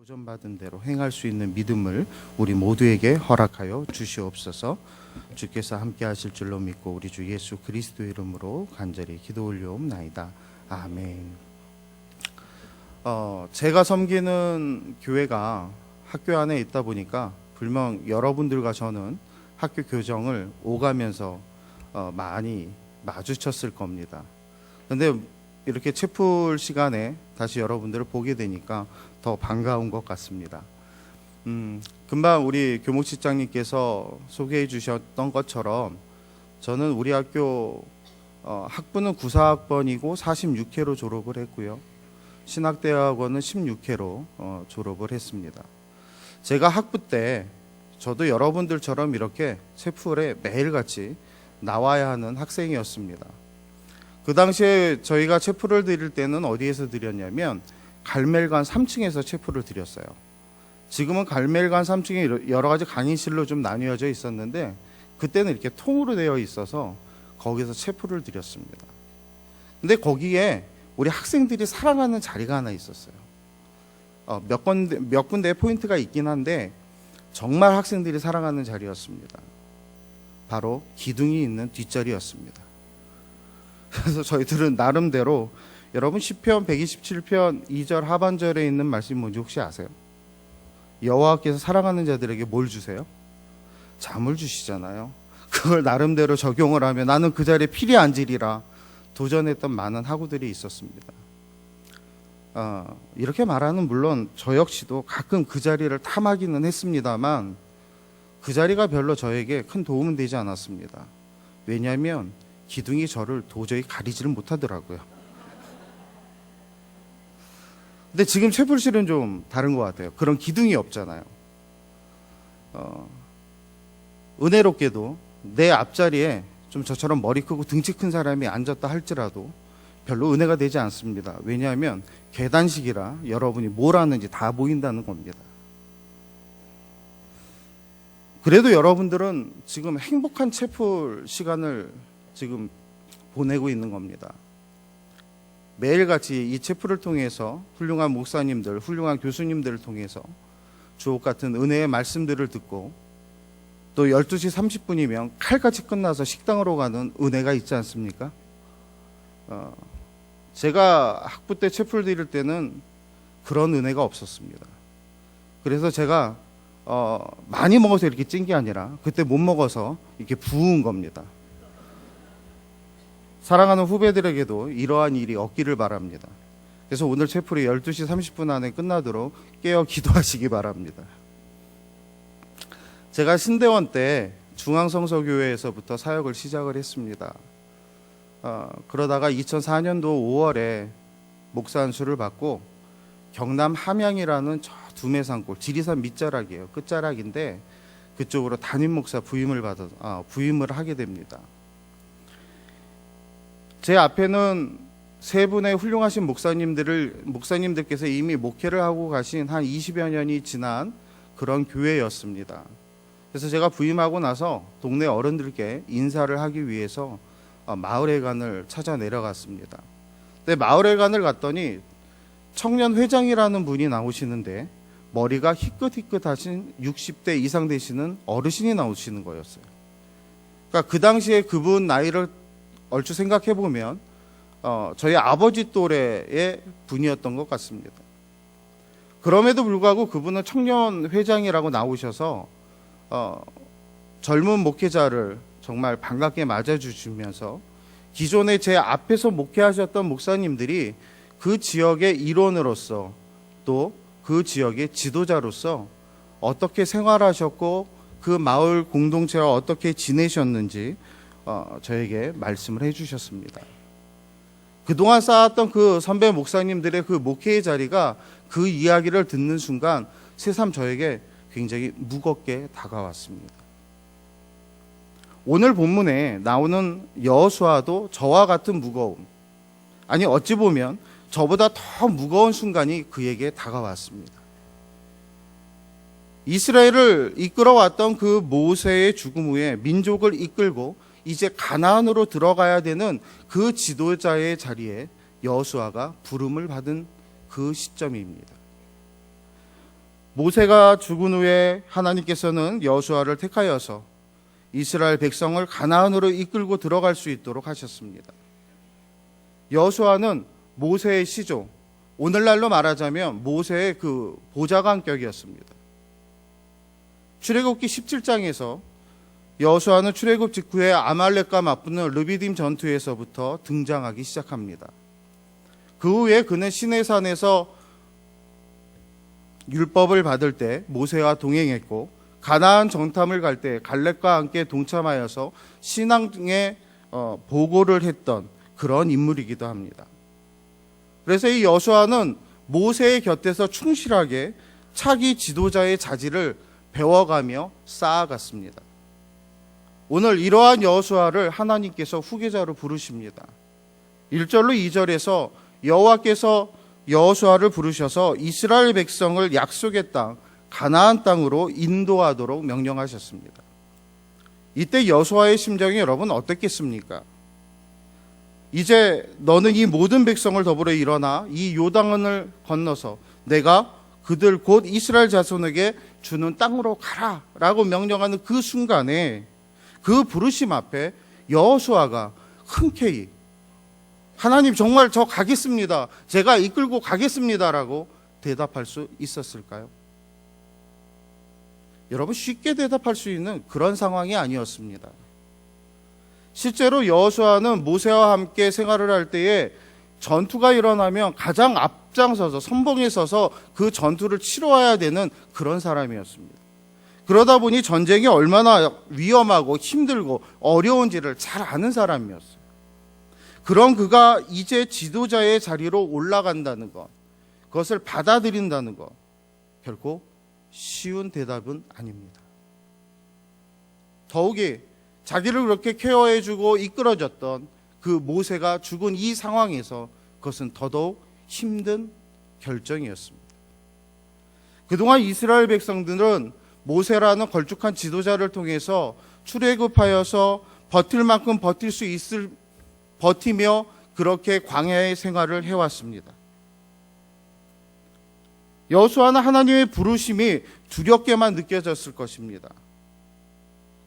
도전받은 대로 행할 수 있는 믿음을 우리 모두에게 허락하여 주시옵소서. 주께서 함께 하실 줄로 믿고 우리 주 예수 그리스도 이름으로 간절히 기도 올려옵나이다. 아멘. 제가 섬기는 교회가 학교 안에 있다 보니까 분명 여러분들과 저는 학교 교정을 오가면서 많이 마주쳤을 겁니다. 근데 이렇게 채플 시간에 다시 여러분들을 보게 되니까 더 반가운 것 같습니다. 금방 우리 교목실장님께서 소개해 주셨던 것처럼 저는 우리 학교 학부는 94학번이고 46회로 졸업을 했고요. 신학대학원은 16회로 졸업을 했습니다. 제가 학부 때 저도 여러분들처럼 이렇게 채플에 매일같이 나와야 하는 학생이었습니다. 그 당시에 저희가 채플을 드릴 때는 어디에서 드렸냐면 갈멜관 3층에서 채플을 드렸어요. 지금은 갈멜관 3층에 여러 가지 강의실로 좀 나뉘어져 있었는데 그때는 이렇게 통으로 되어 있어서 거기서 채플을 드렸습니다. 근데 거기에 우리 학생들이 사랑하는 자리가 하나 있었어요. 몇 군데 포인트가 있긴 한데 정말 학생들이 사랑하는 자리였습니다. 바로 기둥이 있는 뒷자리였습니다. 그래서 저희들은 나름대로 여러분 시편 127편 2절 하반절에 있는 말씀이 뭔지 혹시 아세요? 여호와께서 사랑하는 자들에게 뭘 주세요? 잠을 주시잖아요. 그걸 나름대로 적용을 하면 나는 그 자리에 필히 앉으리라 도전했던 많은 학우들이 있었습니다. 이렇게 말하는 물론 저 역시도 가끔 그 자리를 탐하기는 했습니다만 그 자리가 별로 저에게 큰 도움은 되지 않았습니다. 왜냐하면 기둥이 저를 도저히 가리지를 못하더라고요. 근데 지금 채플실은 좀 다른 것 같아요. 그런 기둥이 없잖아요. 은혜롭게도 내 앞자리에 좀 저처럼 머리 크고 등치 큰 사람이 앉았다 할지라도 별로 은혜가 되지 않습니다. 왜냐하면 계단식이라 여러분이 뭘 하는지 다 보인다는 겁니다. 그래도 여러분들은 지금 행복한 채플 시간을 지금 보내고 있는 겁니다. 매일같이 이 채플을 통해서 훌륭한 목사님들, 훌륭한 교수님들을 통해서 주옥 같은 은혜의 말씀들을 듣고 또 12시 30분이면 칼같이 끝나서 식당으로 가는 은혜가 있지 않습니까? 제가 학부 때 채플 드릴 때는 그런 은혜가 없었습니다. 그래서 제가 많이 먹어서 이렇게 찐 게 아니라 그때 못 먹어서 이렇게 부은 겁니다. 사랑하는 후배들에게도 이러한 일이 없기를 바랍니다. 그래서 오늘 채플이 12시 30분 안에 끝나도록 깨어 기도하시기 바랍니다. 제가 신대원 때 중앙성서교회에서부터 사역을 시작을 했습니다. 그러다가 2004년도 5월에 목사 안수를 받고 경남 함양이라는 저 두메산골 지리산 밑자락이에요. 끝자락인데 그쪽으로 담임 목사 부임을 하게 됩니다. 제 앞에는 세 분의 훌륭하신 목사님들께서 이미 목회를 하고 가신 한 20여 년이 지난 그런 교회였습니다. 그래서 제가 부임하고 나서 동네 어른들께 인사를 하기 위해서 마을회관을 찾아 내려갔습니다. 근데 마을회관을 갔더니 청년 회장이라는 분이 나오시는데 머리가 희끗희끗하신 60대 이상 되시는 어르신이 나오시는 거였어요. 그러니까 그 당시에 그분 나이를 얼추 생각해 보면 저희 아버지 또래의 분이었던 것 같습니다. 그럼에도 불구하고 그분은 청년 회장이라고 나오셔서 젊은 목회자를 정말 반갑게 맞아주시면서 기존에 제 앞에서 목회하셨던 목사님들이 그 지역의 일원으로서 또 그 지역의 지도자로서 어떻게 생활하셨고 그 마을 공동체와 어떻게 지내셨는지 저에게 말씀을 해주셨습니다. 그동안 쌓았던 그 선배 목사님들의 그 목회의 자리가 그 이야기를 듣는 순간 새삼 저에게 굉장히 무겁게 다가왔습니다. 오늘 본문에 나오는 여호수아도 저와 같은 무거움, 아니 어찌 보면 저보다 더 무거운 순간이 그에게 다가왔습니다. 이스라엘을 이끌어왔던 그 모세의 죽음 후에 민족을 이끌고 이제 가나안으로 들어가야 되는 그 지도자의 자리에 여호수아가 부름을 받은 그 시점입니다. 모세가 죽은 후에 하나님께서는 여호수아를 택하여서 이스라엘 백성을 가나안으로 이끌고 들어갈 수 있도록 하셨습니다. 여호수아는 모세의 시조, 오늘날로 말하자면 모세의 그 보좌관격이었습니다. 출애굽기 17장에서 여호수아는 출애굽 직후에 아말렉과 맞붙는 르비딤 전투에서부터 등장하기 시작합니다. 그 후에 그는 시내산에서 율법을 받을 때 모세와 동행했고, 가나안 정탐을 갈 때 갈렙과 함께 동참하여서 신앙의 보고를 했던 그런 인물이기도 합니다. 그래서 이 여호수아는 모세의 곁에서 충실하게 차기 지도자의 자질을 배워가며 쌓아갔습니다. 오늘 이러한 여호수아를 하나님께서 후계자로 부르십니다. 1절로 2절에서 여호와께서 여호수아를 부르셔서 이스라엘 백성을 약속의 땅 가나안 땅으로 인도하도록 명령하셨습니다. 이때 여호수아의 심정이 여러분 어떻겠습니까? 이제 너는 이 모든 백성을 더불어 일어나 이 요단강을 건너서 내가 그들 곧 이스라엘 자손에게 주는 땅으로 가라 라고 명령하는 그 순간에 그 부르심 앞에 여호수아가 흔쾌히 하나님 정말 저 가겠습니다, 제가 이끌고 가겠습니다 라고 대답할 수 있었을까요? 여러분, 쉽게 대답할 수 있는 그런 상황이 아니었습니다. 실제로 여호수아는 모세와 함께 생활을 할 때에 전투가 일어나면 가장 앞장서서 선봉에 서서 그 전투를 치러와야 되는 그런 사람이었습니다. 그러다 보니 전쟁이 얼마나 위험하고 힘들고 어려운지를 잘 아는 사람이었어요. 그런 그가 이제 지도자의 자리로 올라간다는 것, 그것을 받아들인다는 것, 결코 쉬운 대답은 아닙니다. 더욱이 자기를 그렇게 케어해주고 이끌어줬던 그 모세가 죽은 이 상황에서 그것은 더더욱 힘든 결정이었습니다. 그동안 이스라엘 백성들은 모세라는 걸쭉한 지도자를 통해서 출애굽하여서 버틸 만큼 버틸 수 있을 버티며 그렇게 광야의 생활을 해왔습니다. 여호수아는 하나님의 부르심이 두렵게만 느껴졌을 것입니다.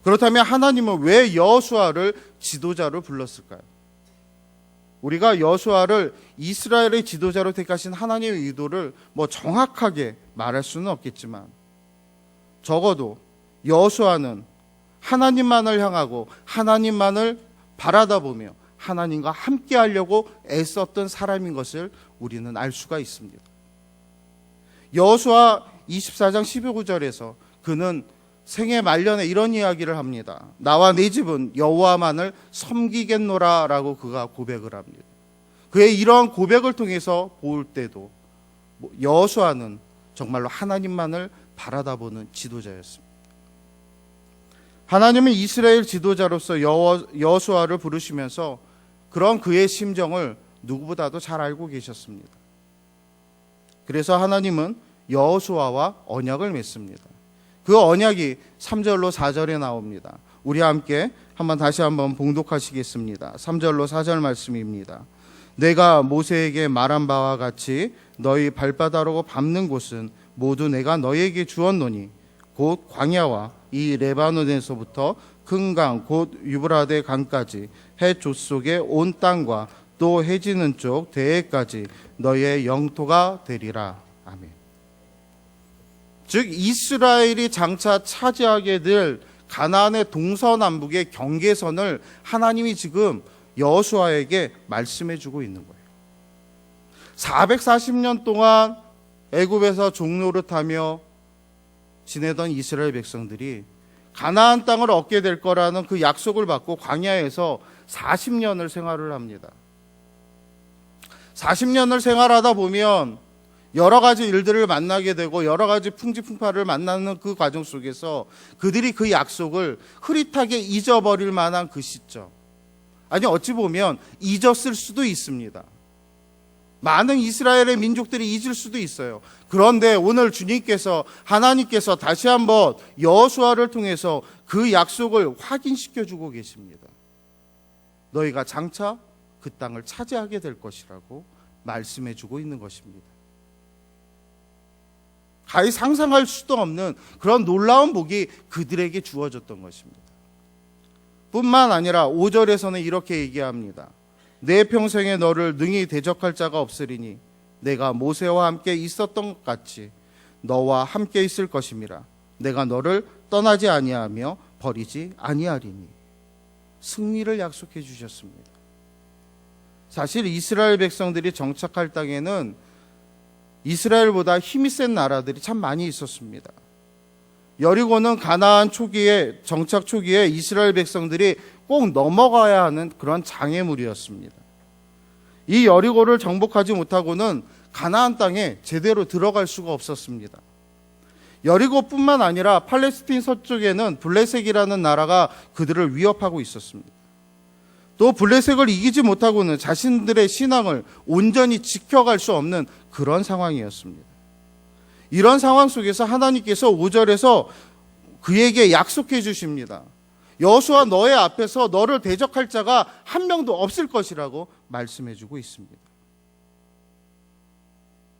그렇다면 하나님은 왜 여호수아를 지도자로 불렀을까요? 우리가 여호수아를 이스라엘의 지도자로 택하신 하나님의 의도를 정확하게 말할 수는 없겠지만, 적어도 여호수아는 하나님만을 향하고 하나님만을 바라다보며 하나님과 함께 하려고 애썼던 사람인 것을 우리는 알 수가 있습니다. 여호수아 24장 15절에서 그는 생애 말년에 이런 이야기를 합니다. 나와 내 집은 여호와만을 섬기겠노라 라고 그가 고백을 합니다. 그의 이러한 고백을 통해서 볼 때도 여호수아는 정말로 하나님만을 바라다보는 지도자였습니다. 하나님은 이스라엘 지도자로서 여호수아를 부르시면서 그런 그의 심정을 누구보다도 잘 알고 계셨습니다. 그래서 하나님은 여호수아와 언약을 맺습니다. 그 언약이 3절로 4절에 나옵니다. 우리 함께 다시 한번 봉독하시겠습니다. 3절로 4절 말씀입니다. 내가 모세에게 말한 바와 같이 너희 발바닥으로 밟는 곳은 모두 내가 너희에게 주었노니 곧 광야와 이 레바논에서부터 큰 강 곧 유브라데 강까지 해 족속의 온 땅과 또 해지는 쪽 대해까지 너희의 영토가 되리라. 아멘. 즉 이스라엘이 장차 차지하게 될 가나안의 동서남북의 경계선을 하나님이 지금 여호수아에게 말씀해 주고 있는 거예요. 440년 동안 애굽에서 종노릇하며 지내던 이스라엘 백성들이 가나안 땅을 얻게 될 거라는 그 약속을 받고 광야에서 40년을 생활을 합니다. 40년을 생활하다 보면 여러 가지 일들을 만나게 되고 여러 가지 풍지풍파를 만나는 그 과정 속에서 그들이 그 약속을 흐릿하게 잊어버릴 만한 그 시점, 아니 어찌 보면 잊었을 수도 있습니다. 많은 이스라엘의 민족들이 잊을 수도 있어요. 그런데 오늘 주님께서, 하나님께서 다시 한번 여호수아를 통해서 그 약속을 확인시켜주고 계십니다. 너희가 장차 그 땅을 차지하게 될 것이라고 말씀해주고 있는 것입니다. 가히 상상할 수도 없는 그런 놀라운 복이 그들에게 주어졌던 것입니다. 뿐만 아니라 5절에서는 이렇게 얘기합니다. 내 평생에 너를 능히 대적할 자가 없으리니 내가 모세와 함께 있었던 것 같이 너와 함께 있을 것임이라. 내가 너를 떠나지 아니하며 버리지 아니하리니. 승리를 약속해 주셨습니다. 사실 이스라엘 백성들이 정착할 땅에는 이스라엘보다 힘이 센 나라들이 참 많이 있었습니다. 여리고는 가나안 초기에, 정착 초기에 이스라엘 백성들이 꼭 넘어가야 하는 그런 장애물이었습니다. 이 여리고를 정복하지 못하고는 가나안 땅에 제대로 들어갈 수가 없었습니다. 여리고뿐만 아니라 팔레스틴 서쪽에는 블레셋이라는 나라가 그들을 위협하고 있었습니다. 또 블레셋을 이기지 못하고는 자신들의 신앙을 온전히 지켜갈 수 없는 그런 상황이었습니다. 이런 상황 속에서 하나님께서 5절에서 그에게 약속해 주십니다. 여호수아 너의 앞에서 너를 대적할 자가 한 명도 없을 것이라고 말씀해 주고 있습니다.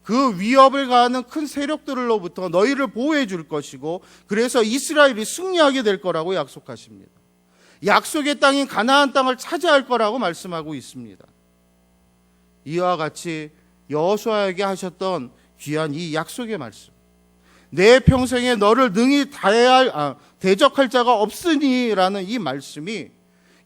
그 위협을 가하는 큰 세력들로부터 너희를 보호해 줄 것이고 그래서 이스라엘이 승리하게 될 거라고 약속하십니다. 약속의 땅인 가나안 땅을 차지할 거라고 말씀하고 있습니다. 이와 같이 여호수아에게 하셨던 귀한 이 약속의 말씀, 내 평생에 너를 능히 대적할 자가 없으니라는 이 말씀이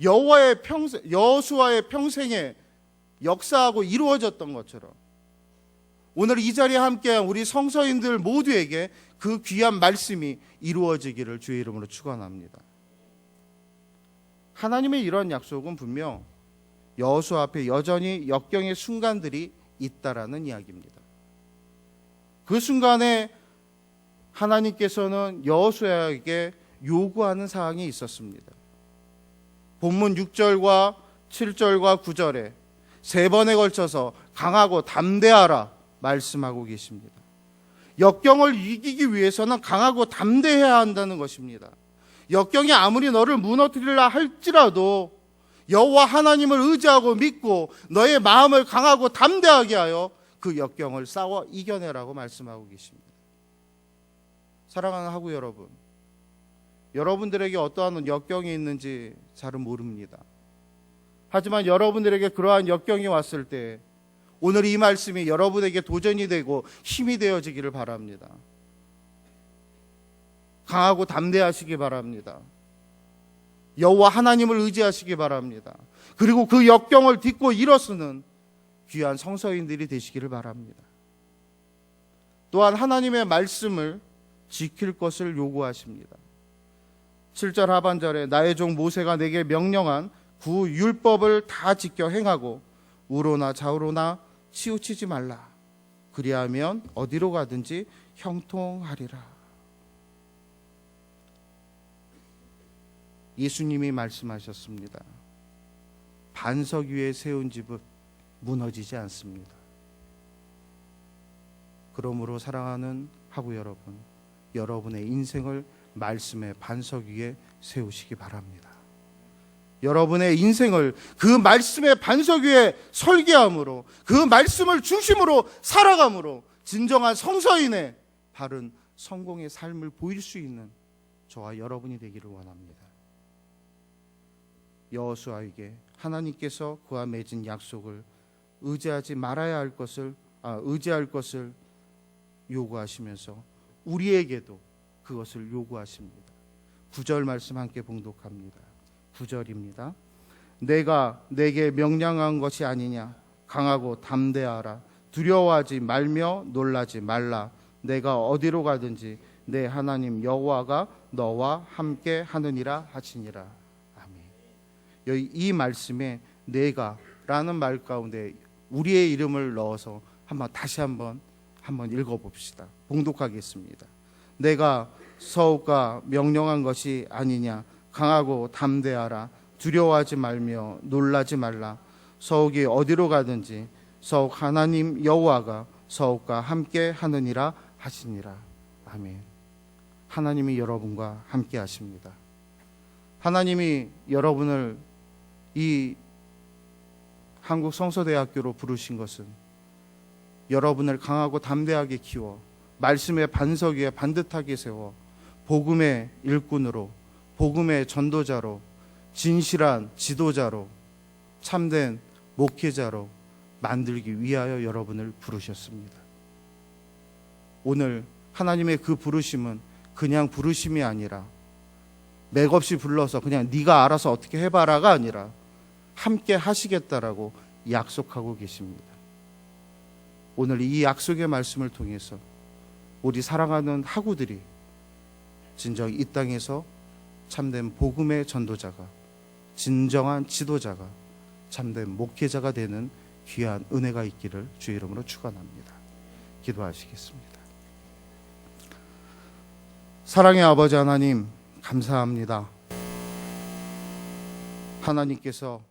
여호수아의 평생에 역사하고 이루어졌던 것처럼 오늘 이 자리에 함께한 우리 성서인들 모두에게 그 귀한 말씀이 이루어지기를 주의 이름으로 축원합니다. 하나님의 이런 약속은 분명 여호수아 앞에 여전히 역경의 순간들이 있다라는 이야기입니다. 그 순간에 하나님께서는 여호수아에게 요구하는 사항이 있었습니다. 본문 6절과 7절과 9절에 세 번에 걸쳐서 강하고 담대하라 말씀하고 계십니다. 역경을 이기기 위해서는 강하고 담대해야 한다는 것입니다. 역경이 아무리 너를 무너뜨리려 할지라도 여호와 하나님을 의지하고 믿고 너의 마음을 강하고 담대하게 하여 그 역경을 싸워 이겨내라고 말씀하고 계십니다. 사랑하는 하구 여러분, 여러분들에게 어떠한 역경이 있는지 잘은 모릅니다. 하지만 여러분들에게 그러한 역경이 왔을 때 오늘 이 말씀이 여러분에게 도전이 되고 힘이 되어지기를 바랍니다. 강하고 담대하시기 바랍니다. 여호와 하나님을 의지하시기 바랍니다. 그리고 그 역경을 딛고 일어서는 귀한 성서인들이 되시기를 바랍니다. 또한 하나님의 말씀을 지킬 것을 요구하십니다. 7절 하반절에 나의 종 모세가 내게 명령한 구 율법을 다 지켜 행하고 우로나 좌우로나 치우치지 말라. 그리하면 어디로 가든지 형통하리라. 예수님이 말씀하셨습니다. 반석 위에 세운 집은 무너지지 않습니다. 그러므로 사랑하는 하구 여러분, 여러분의 인생을 말씀의 반석 위에 세우시기 바랍니다. 여러분의 인생을 그 말씀의 반석 위에 설계함으로 그 말씀을 중심으로 살아감으로 진정한 성서인의 바른 성공의 삶을 보일 수 있는 저와 여러분이 되기를 원합니다. 여호수아에게 하나님께서 그와 맺은 약속을 의지할 것을 요구하시면서 우리에게도 그것을 요구하십니다. 9절 말씀 함께 봉독합니다. 9절입니다. 내가 내게 명령한 것이 아니냐. 강하고 담대하라. 두려워하지 말며 놀라지 말라. 내가 어디로 가든지 내 하나님 여호와가 너와 함께 하느니라 하시니라. 아멘. 여기 이 말씀에 내가라는 말 가운데 우리의 이름을 넣어서 다시 한번 읽어봅시다. 봉독하겠습니다. 내가 서울과 명령한 것이 아니냐. 강하고 담대하라. 두려워하지 말며 놀라지 말라. 서욱이 어디로 가든지 서욱 하나님 여호와가 서욱과 함께 하느니라 하시니라. 아멘. 하나님이 여러분과 함께 하십니다. 하나님이 여러분을 이 한국성서대학교로 부르신 것은 여러분을 강하고 담대하게 키워 말씀의 반석 위에 반듯하게 세워 복음의 일꾼으로, 복음의 전도자로, 진실한 지도자로, 참된 목회자로 만들기 위하여 여러분을 부르셨습니다. 오늘 하나님의 그 부르심은 그냥 부르심이 아니라 맥없이 불러서 그냥 네가 알아서 어떻게 해봐라가 아니라 함께 하시겠다라고 약속하고 계십니다. 오늘 이 약속의 말씀을 통해서 우리 사랑하는 학우들이 진정 이 땅에서 참된 복음의 전도자가, 진정한 지도자가, 참된 목회자가 되는 귀한 은혜가 있기를 주의 이름으로 축원합니다. 기도하시겠습니다. 사랑의 아버지 하나님, 감사합니다. 하나님께서